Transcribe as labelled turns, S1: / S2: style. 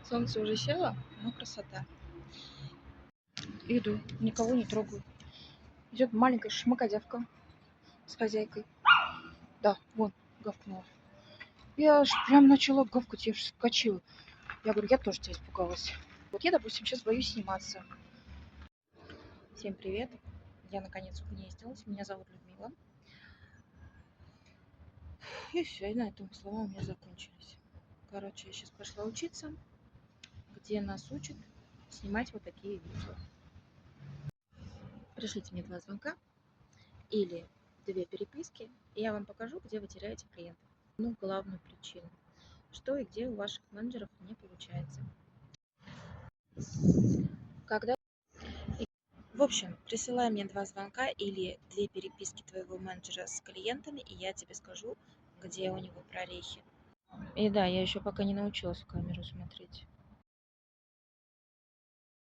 S1: Солнце уже село, но красота. Иду, никого не трогаю. Идет маленькая шмакодявка с хозяйкой. Да, вон, гавкнула. Я аж прям начала гавкать, я аж вскочила. Я говорю, я тоже тебя испугалась. Вот я, допустим, сейчас боюсь сниматься. Всем привет. Я наконец угнездилась. Меня зовут Людмила. И все, и на этом слова у меня закончились. Короче, я сейчас пошла учиться, где нас учат снимать вот такие видео. Пришлите мне 2 звонка или 2 переписки, и я вам покажу, где вы теряете клиентов. Ну, главную причину. Что и где у ваших менеджеров не получается. Когда... В общем, присылай мне 2 звонка или 2 переписки твоего менеджера с клиентами, и я тебе скажу, где у него прорехи. И да, я еще пока не научилась в камеру смотреть.